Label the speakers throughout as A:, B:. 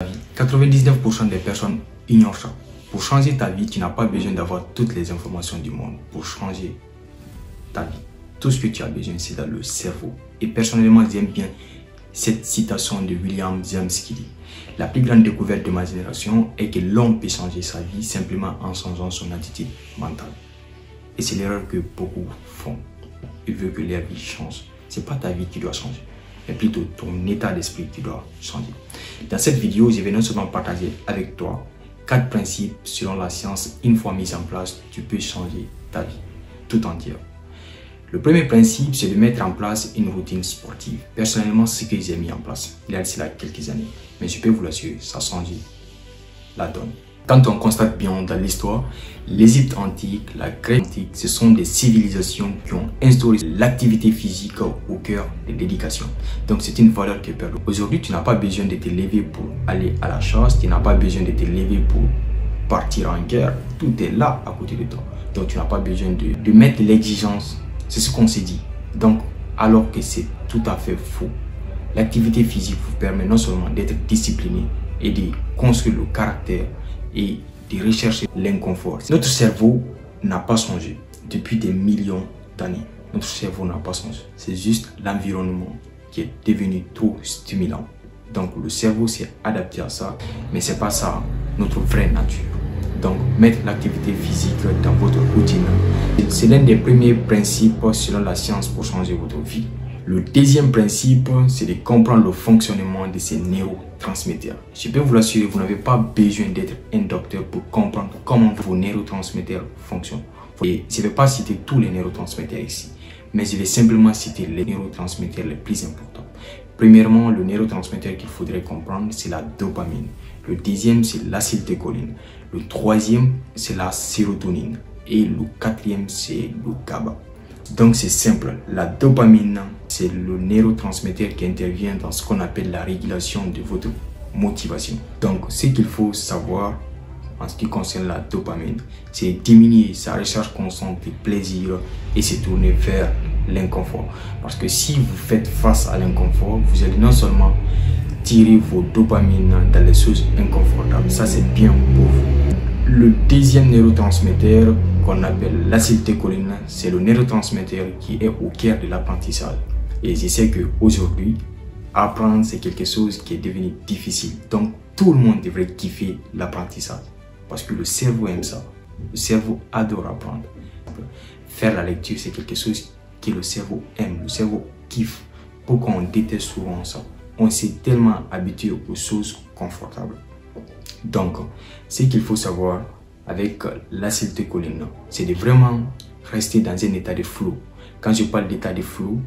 A: 99% des personnes ignorent ça. Pour changer ta vie, tu n'as pas besoin d'avoir toutes les informations du monde. Pour changer ta vie, tout ce que tu as besoin, c'est dans le cerveau. Et personnellement, j'aime bien cette citation de William James qui dit: la plus grande découverte de ma génération est que l'homme peut changer sa vie simplement en changeant son attitude mentale. Et c'est l'erreur que beaucoup font. Ils veulent que leur vie change. Ce n'est pas ta vie qui doit changer, mais plutôt ton état d'esprit qui doit changer. Dans cette vidéo, je vais non seulement partager avec toi 4 principes selon la science. Une fois mis en place, tu peux changer ta vie tout entière. Le premier principe, c'est de mettre en place une routine sportive. Personnellement, c'est ce que j'ai mis en place il y a cela quelques années. Mais je peux vous l'assurer, ça a changé la donne. Quand on constate bien dans l'histoire, l'Égypte antique, la Grèce antique, ce sont des civilisations qui ont instauré l'activité physique au cœur de l'éducation. Donc c'est une valeur qui est perdue. Aujourd'hui, tu n'as pas besoin de te lever pour aller à la chasse, tu n'as pas besoin de te lever pour partir en guerre. Tout est là à côté de toi. Donc tu n'as pas besoin de mettre l'exigence. C'est ce qu'on s'est dit. Donc, alors que c'est tout à fait faux. L'activité physique vous permet non seulement d'être discipliné et de construire le caractère et de rechercher l'inconfort. Notre cerveau n'a pas changé depuis des millions d'années. Notre cerveau n'a pas changé. C'est juste l'environnement qui est devenu trop stimulant. Donc, le cerveau s'est adapté à ça, mais ce n'est pas ça notre vraie nature. Donc, mettre l'activité physique dans votre routine, c'est l'un des premiers principes selon la science pour changer votre vie. Le deuxième principe, c'est de comprendre le fonctionnement de ces neurotransmetteurs. Je peux vous l'assurer, vous n'avez pas besoin d'être un docteur pour comprendre comment vos neurotransmetteurs fonctionnent. Et je ne vais pas citer tous les neurotransmetteurs ici, mais je vais simplement citer les neurotransmetteurs les plus importants. Premièrement, le neurotransmetteur qu'il faudrait comprendre, c'est la dopamine. Le deuxième, c'est l'acétylcholine. Le troisième, c'est la sérotonine. Et le quatrième, c'est le GABA. Donc c'est simple, la dopamine, c'est le neurotransmetteur qui intervient dans ce qu'on appelle la régulation de votre motivation. Donc ce qu'il faut savoir en ce qui concerne la dopamine, c'est diminuer sa recherche constante de plaisir et se tourner vers l'inconfort. Parce que si vous faites face à l'inconfort, vous allez non seulement tirer vos dopamines dans les choses inconfortables, ça c'est bien pour vous. Le deuxième neurotransmetteur qu'on appelle l'acétylcholine, c'est le neurotransmetteur qui est au cœur de l'apprentissage. Et je sais qu'aujourd'hui, apprendre c'est quelque chose qui est devenu difficile. Donc tout le monde devrait kiffer l'apprentissage parce que le cerveau aime ça. Le cerveau adore apprendre. Faire la lecture, c'est quelque chose que le cerveau aime, le cerveau kiffe. Pourquoi on déteste souvent ça? On s'est tellement habitué aux choses confortables. Donc, ce qu'il faut savoir avec l'acétylcholine, c'est de vraiment rester dans un état de flow. Quand je parle d'état de flow,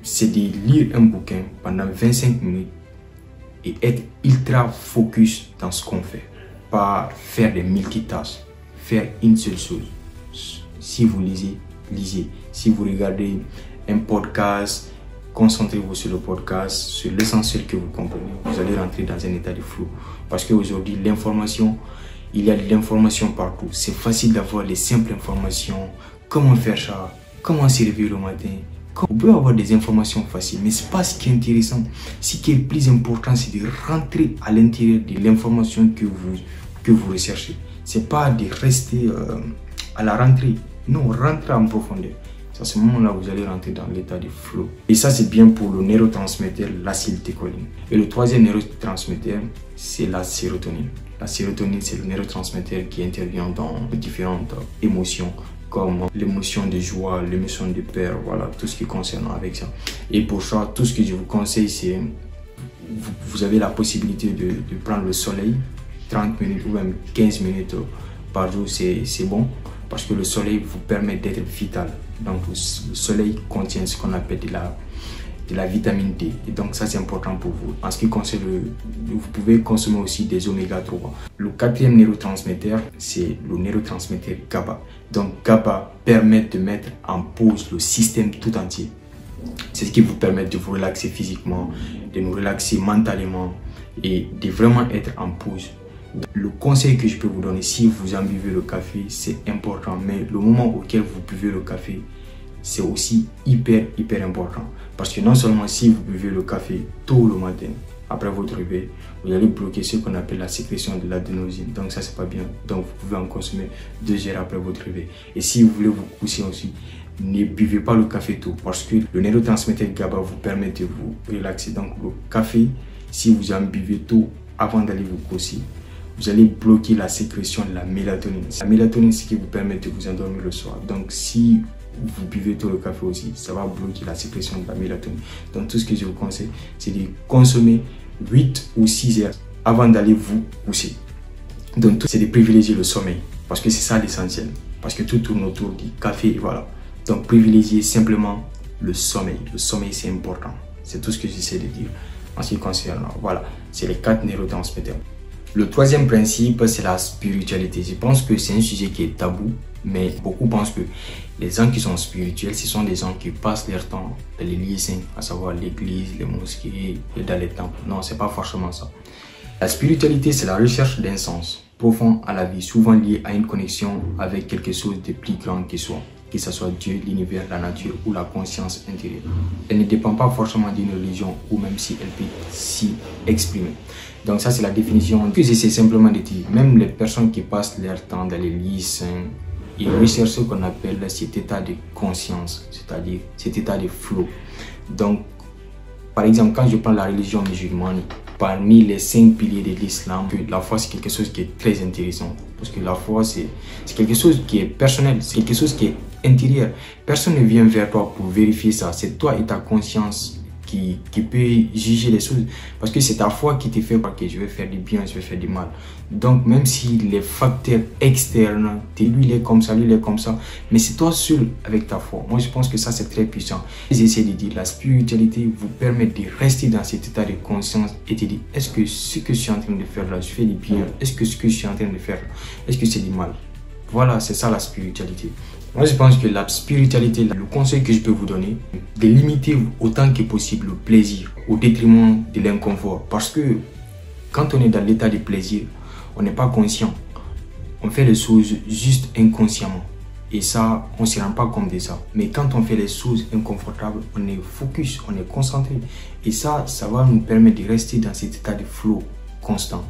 A: c'est de lire un bouquin pendant 25 minutes et être ultra focus dans ce qu'on fait. Pas faire des multitâches, faire une seule chose. Si vous lisez, lisez. Si vous regardez un podcast, concentrez-vous sur le podcast, sur l'essentiel que vous comprenez. Vous allez rentrer dans un état de flou. Parce qu'aujourd'hui, l'information, il y a de l'information partout. C'est facile d'avoir les simples informations. Comment faire ça? Comment se réveiller le matin? Vous pouvez avoir des informations faciles, mais ce n'est pas ce qui est intéressant. Ce qui est le plus important, c'est de rentrer à l'intérieur de l'information que vous recherchez. Ce n'est pas de rester à la rentrée. Non, rentrez en profondeur. À ce moment-là, vous allez rentrer dans l'état de flow. Et ça, c'est bien pour le neurotransmetteur, l'acétylcholine. Et le troisième neurotransmetteur, c'est la sérotonine. La sérotonine, c'est le neurotransmetteur qui intervient dans différentes émotions, comme l'émotion de joie, l'émotion de peur, voilà, tout ce qui concerne avec ça. Et pour ça, tout ce que je vous conseille, c'est vous avez la possibilité de prendre le soleil, 30 minutes ou même 15 minutes par jour, c'est bon. Parce que le soleil vous permet d'être vital. Donc le soleil contient ce qu'on appelle de la vitamine D. Et donc ça c'est important pour vous. En ce qui concerne, vous pouvez consommer aussi des oméga 3. Le quatrième neurotransmetteur, c'est le neurotransmetteur GABA. Donc GABA permet de mettre en pause le système tout entier. C'est ce qui vous permet de vous relaxer physiquement, de nous relaxer mentalement et de vraiment être en pause. Le conseil que je peux vous donner, si vous en buvez le café, c'est important. Mais le moment auquel vous buvez le café, c'est aussi hyper important. Parce que non seulement si vous buvez le café tôt le matin, après votre réveil, vous allez bloquer ce qu'on appelle la sécrétion de l'adénosine. Donc ça, c'est pas bien. Donc vous pouvez en consommer 2 heures après votre réveil. Et si vous voulez vous coucher aussi, ne buvez pas le café tôt parce que le neurotransmetteur GABA vous permet de vous relaxer. Donc le café, si vous en buvez tôt avant d'aller vous coucher, vous allez bloquer la sécrétion de la mélatonine. La mélatonine, c'est ce qui vous permet de vous endormir le soir. Donc si vous buvez tôt le café aussi, ça va bloquer la sécrétion de la mélatonine. Donc tout ce que je vous conseille, c'est de consommer 8 ou 6 heures avant d'aller vous coucher. Donc c'est de privilégier le sommeil parce que c'est ça l'essentiel. Parce que tout tourne autour du café et voilà. Donc privilégiez simplement le sommeil. Le sommeil, c'est important. C'est tout ce que j'essaie de dire en ce qui concerne. Voilà, c'est les 4 neurotransmetteurs. Le troisième principe, c'est la spiritualité. Je pense que c'est un sujet qui est tabou, mais beaucoup pensent que les gens qui sont spirituels, ce sont des gens qui passent leur temps dans les lieux saints, à savoir l'église, les mosquées et dans les temples. Non, c'est pas forcément ça. La spiritualité, c'est la recherche d'un sens profond à la vie, souvent lié à une connexion avec quelque chose de plus grand que soi, que ce soit Dieu, l'univers, la nature ou la conscience intérieure. Elle ne dépend pas forcément d'une religion ou même si elle peut s'y exprimer. Donc ça, c'est la définition que j'essaie simplement de dire. Même les personnes qui passent leur temps dans les lieux saints, ils recherchent ce qu'on appelle cet état de conscience, c'est-à-dire cet état de flow. Donc, par exemple, quand je prends la religion musulmane, parmi les 5 piliers de l'islam, la foi c'est quelque chose qui est très intéressant. Parce que la foi c'est quelque chose qui est personnel, c'est quelque chose qui est intérieur. Personne ne vient vers toi pour vérifier ça. C'est toi et ta conscience qui peut juger les choses. Parce que c'est ta foi qui te fait voir que je vais faire du bien, je vais faire du mal. Donc même si les facteurs externes, lui il est comme ça, lui il est comme ça, mais c'est toi seul avec ta foi. Moi je pense que ça c'est très puissant. J'essaie de dire, la spiritualité vous permet de rester dans cet état de conscience et de dire, est-ce que ce que je suis en train de faire là, je fais du bien? Est-ce que ce que je suis en train de faire, est-ce que c'est du mal? Voilà, c'est ça la spiritualité. Moi, je pense que la spiritualité, le conseil que je peux vous donner, de limiter autant que possible le plaisir au détriment de l'inconfort. Parce que quand on est dans l'état de plaisir, on n'est pas conscient. On fait les choses juste inconsciemment. Et ça, on ne se rend pas compte de ça. Mais quand on fait les choses inconfortables, on est focus, on est concentré. Et ça va nous permettre de rester dans cet état de flow constant.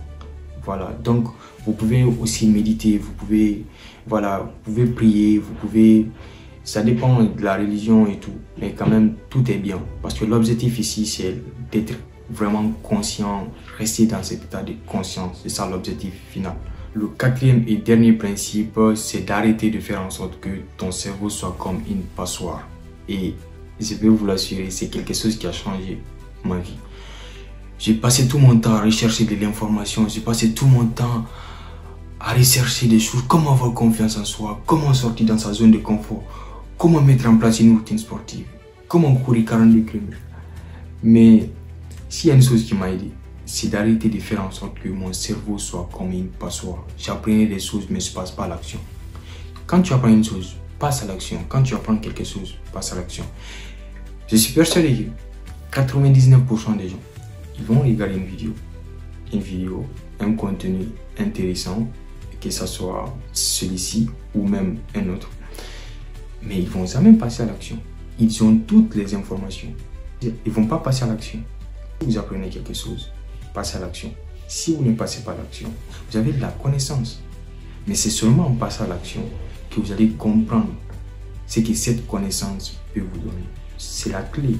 A: Voilà, donc vous pouvez aussi méditer, vous pouvez prier, ça dépend de la religion et tout, mais quand même tout est bien. Parce que l'objectif ici, c'est d'être vraiment conscient, rester dans cet état de conscience, c'est ça l'objectif final. Le quatrième et dernier principe, c'est d'arrêter de faire en sorte que ton cerveau soit comme une passoire. Et je peux vous l'assurer, c'est quelque chose qui a changé ma vie. J'ai passé tout mon temps à rechercher de l'information, j'ai passé tout mon temps à rechercher des choses, comment avoir confiance en soi, comment sortir dans sa zone de confort, comment mettre en place une routine sportive, comment courir 42 km. Mais s'il y a une chose qui m'a aidé, c'est d'arrêter de faire en sorte que mon cerveau soit comme une passoire. J'apprenais des choses mais je ne passe pas à l'action. Quand tu apprends une chose, passe à l'action. Quand tu apprends quelque chose, passe à l'action. Je suis persuadé que 99% des gens, ils vont regarder une vidéo, un contenu intéressant, que ce soit celui-ci ou même un autre. Mais ils ne vont jamais passer à l'action. Ils ont toutes les informations. Ils ne vont pas passer à l'action. Si vous apprenez quelque chose, passez à l'action. Si vous ne passez pas à l'action, vous avez de la connaissance. Mais c'est seulement en passant à l'action que vous allez comprendre ce que cette connaissance peut vous donner. C'est la clé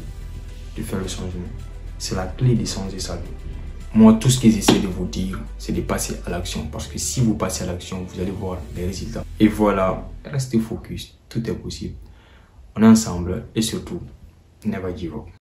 A: de faire le changement. C'est la clé de changer sa vie. Moi, tout ce que j'essaie de vous dire, c'est de passer à l'action. Parce que si vous passez à l'action, vous allez voir les résultats. Et voilà, restez focus. Tout est possible. On est ensemble et surtout, never give up.